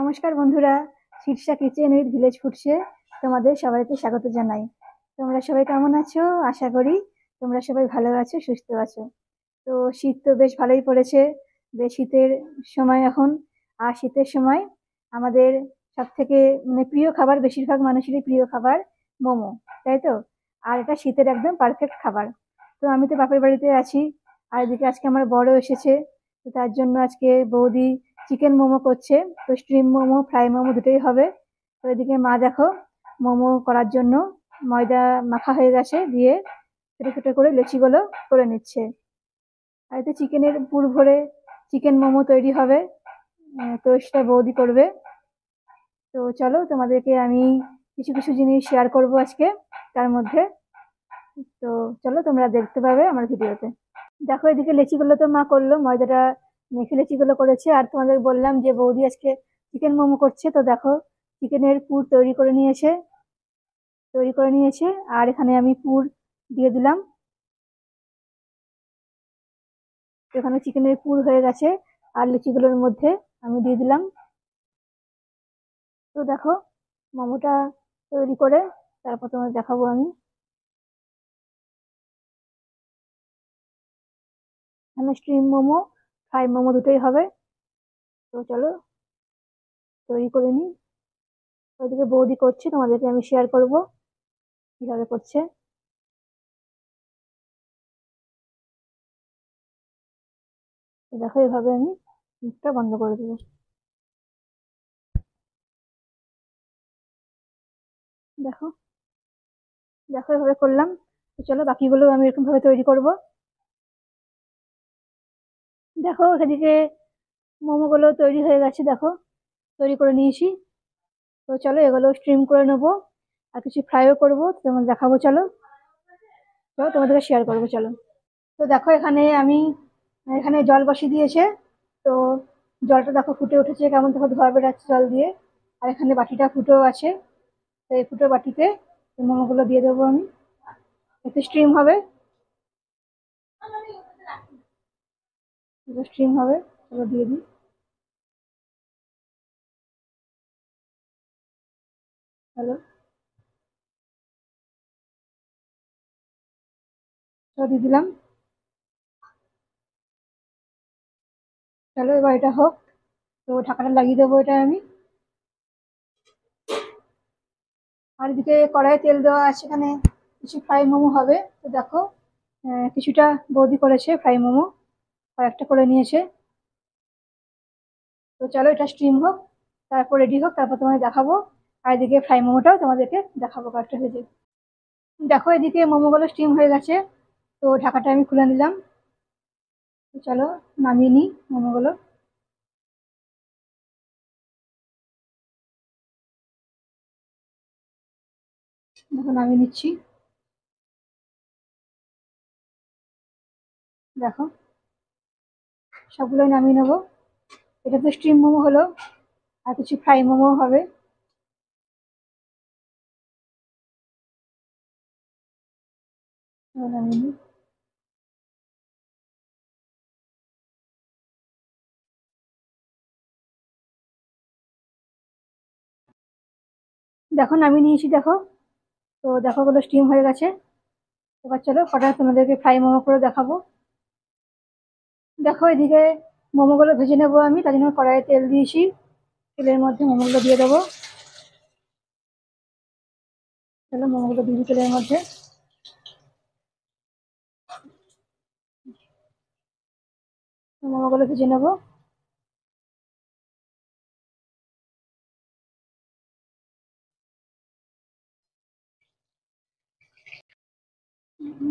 নমস্কার বন্ধুরা, Shirsha kitchen with village ফুডসে তোমাদের সবাইকে স্বাগত জানাই। তোমরা সবাই কেমন আছো? আশা করি তোমরা সবাই ভালো আছো, সুস্থ আছো। তো শীত তো বেশ ভালোই পড়েছে, বেশ শীতের সময় এখন। আর শীতের সময় আমাদের সব থেকে প্রিয় খাবার, বেশিরভাগ মানুষেরই প্রিয় খাবার মোমো, তাই তো? আর এটা শীতের একদম পারফেক্ট খাবার। তো আমি তো বাপের বাড়িতে আছি, আর এদিকে আজকে আমার বড় এসেছে। তো তার জন্য আজকে বৌদি চিকেন মোমো করছে। তো স্টিম মোমো, ফ্রাই মোমো দুটোই হবে। তো এদিকে মা দেখো মোমো করার জন্য ময়দা মাখা হয়ে গেছে, দিয়ে ছোটো ছোটো করে লেচিগুলো করে নিচ্ছে। আর এতে চিকেনের পুর ভরে চিকেন মোমো তৈরি হবে। তো সেটা বৌদি করবে। তো চলো তোমাদেরকে আমি কিছু কিছু জিনিস শেয়ার করব আজকে তার মধ্যে। তো চলো তোমরা দেখতে পাবে আমার ভিডিওতে। দেখো এদিকে লেচিগুলো তো মা করলো, ময়দাটা মেখে লেচিগুলো করেছে। আর তোমাদের বললাম যে বৌদি আজকে চিকেন মোমো করছে। তো দেখো চিকেনের পুর তৈরি করে নিয়েছে। আর এখানে আমি পুর দিয়ে দিলাম। এখানে চিকেনের পুর হয়ে গেছে, আর লিচিগুলোর মধ্যে আমি দিয়ে দিলাম। তো দেখো মোমোটা তৈরি করে তারপর তোমাদের দেখাবো আমি। এখানে স্টিম মোমো, ফ্রাই মোমো দুটোই হবে। তো চলো তৈরি করে নিই। ওইদিকে বৌদি করছে, তোমাদেরকে আমি শেয়ার করব কিভাবে করছে। তো দেখো এভাবে আমি মুখটা বন্ধ করে দেবো। দেখো দেখো এভাবে করলাম। তো চলো বাকিগুলো আমি এরকম ভাবে তৈরি করব। দেখো এদিকে মোমোগুলো তৈরি হয়ে গেছে, দেখো তৈরি করে নিয়েছি। তো চলো এগুলো স্ট্রিম করে নেবো, আর কিছু ফ্রাইও করবো, তোমাদের দেখাবো। চলো চলো তোমাদেরকে শেয়ার করবো, চলো। তো দেখো এখানে জল বসিয়ে দিয়েছে। তো জলটা দেখো ফুটে উঠেছে, কেমন দেখো ধোয়া বেরাচ্ছে জল দিয়ে। আর এখানে বাটিটা ফুটেও আছে। তো এই ফুটো বাটিতে এই মোমোগুলো দিয়ে দেবো আমি, একটু স্ট্রিম হবে। স্ট্রিম হবে, এগুলো দিয়ে দিই। হ্যালো, তো দিয়ে দিলাম। চলো এবার এটা হোক। তো ঢাকাটা লাগিয়ে দেবো এটা আমি। আর এদিকে কড়াইয়ে তেল দেওয়া আছে, এখানে কিছু ফ্রাই মোমো হবে। তো দেখো কিছুটা বৌদি করেছে ফ্রাই মোমো, কয়েকটা করে নিয়েছে। তো চলো এটা স্টিম হোক, তারপর রেডি হোক, তারপর তোমাদের দেখাবো। আর এদিকে ফ্রাই মোমোটাও তোমাদেরকে দেখাবো কয়েকটা ভেজে। দেখো এদিকে মোমোগুলো স্টিম হয়ে গেছে। তো ঢাকাটা আমি খুলে নিলাম। তো চলো নামিয়ে নিই মোমোগুলো। দেখো নামিয়ে নিচ্ছি। দেখো সবগুলোই নামিয়ে নেবো। এটা তো স্টিম মোমো হলো, আর কিছু ফ্রাই মোমো হবে। এগুলো নামিয়ে নিই। দেখো নামিয়ে নিয়েছি, দেখো। তো দেখো ওগুলো স্টিম হয়ে গেছে। এবার চলো কটা তোমাদেরকে ফ্রাই মোমো করে দেখাবো। দেখো এদিকে মোমোগুলো ভেজে নেবো আমি, তার জন্য কড়াইয়ে তেল দিয়েছি। তেলের মধ্যে মোমোগুলো দিয়ে দেবো। চলো মোমোগুলো দিয়ে দিই তেলের মধ্যে। মোমোগুলো ভেজে নেবো।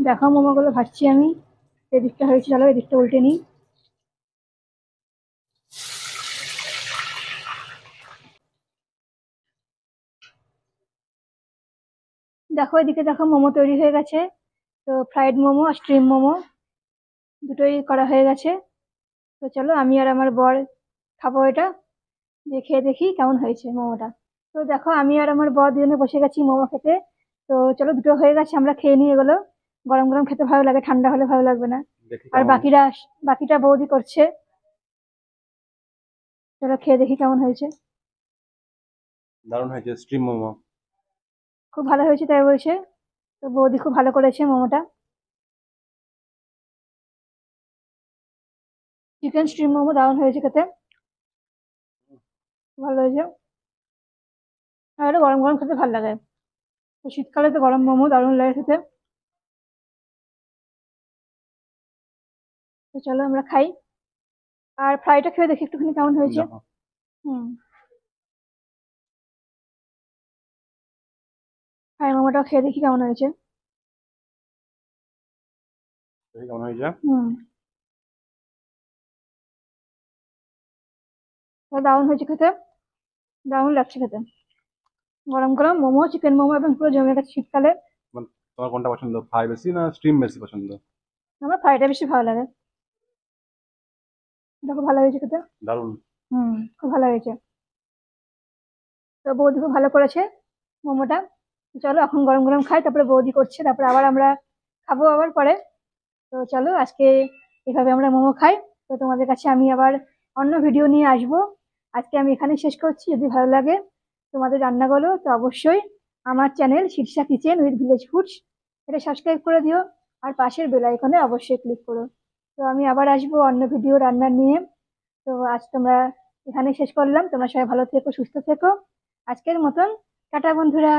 দেখো মোমোগুলো ভাজছি আমি। এদিকটা হয়েছে, চলো এদিকটা উল্টে নিই। দেখো এদিকে দেখো মোমো তৈরি হয়ে গেছে। তো ফ্রাইড মোমো আর স্টিম মোমো দুটোই করা হয়ে গেছে। তো চলো আমি আর আমার বর খাবো এটা, দিয়ে খেয়ে দেখি কেমন হয়েছে মোমোটা। তো দেখো আমি আর আমার বর দুজনে বসে গেছি মোমো খেতে। তো চলো দুটো হয়ে গেছে, আমরা খেয়ে নিই এগুলো। গরম গরম খেতে ভালো লাগে, ঠান্ডা হলে ভালো লাগবে না। আর বাকিটা বৌদি করছে। চলো খেয়ে দেখি কেমন হয়েছে। দারুণ হয়েছে স্ট্রিম মোমো। খুব ভালো হয়েছে তাই বলছে। তো বৌদি খুব ভালো করেছে মোমোটা। চিকেন স্ট্রিম মোমো দারুণ হয়েছে খেতে, খুব ভালো হয়েছে। আর এটা গরম গরম খেতে ভালো লাগে। তো শীতকালে তো গরম মোমো দারুণ লাগে খেতে। তো চলো আমরা খাই। আর ফ্রাইটা খেয়ে দেখি একটুখানি কেমন হয়েছে। দেখো, হুম। ফ্রাই মোমোটা খেয়ে দেখি কেমন হয়েছে। দেখি কেমন হয়েছে। হুম। তো দারুণ হয়েছে খেতে, দারুণ লাগছে খেতে। গরম গরম মোমো, চিকেন মোমো এবং পুরো জমে গেছে শীতকালে। তোমার কোনটা পছন্দ, ফ্রাই বেশি না স্ট্রিম বেশি পছন্দ? আমার ফ্রাইটা বেশি ভালো লাগে। এটা খুব ভালো হয়েছে খেতে। দারুণ। হুম। খুব ভালো হয়েছে। তো বৌদি খুব ভালো করেছে মোমোটা। চলো এখন গরম গরম খাই, তারপরে বৌদি করছে, তারপরে আবার আমরা খাবো আবার পরে। তো চলো আজকে এভাবে আমরা মোমো খাই। তো তোমাদের কাছে আমি আবার অন্য ভিডিও নিয়ে আসবো। আজকে আমি এখানে শেষ করছি। যদি ভালো লাগে তোমাদের রান্নাগুলো, তো অবশ্যই আমার channel Shirsha kitchen with village foods এটা সাবস্ক্রাইব করে দিও। আর পাশের বেল আইকনে অবশ্যই ক্লিক করো। তো আমি আবার আসবো অন্য ভিডিও রান্নার নিয়ে। তো আজ তোমরা এখানে শেষ করলাম। তোমরা সবাই ভালো থেকো, সুস্থ থেকো। আজকের মতন টাটা বন্ধুরা।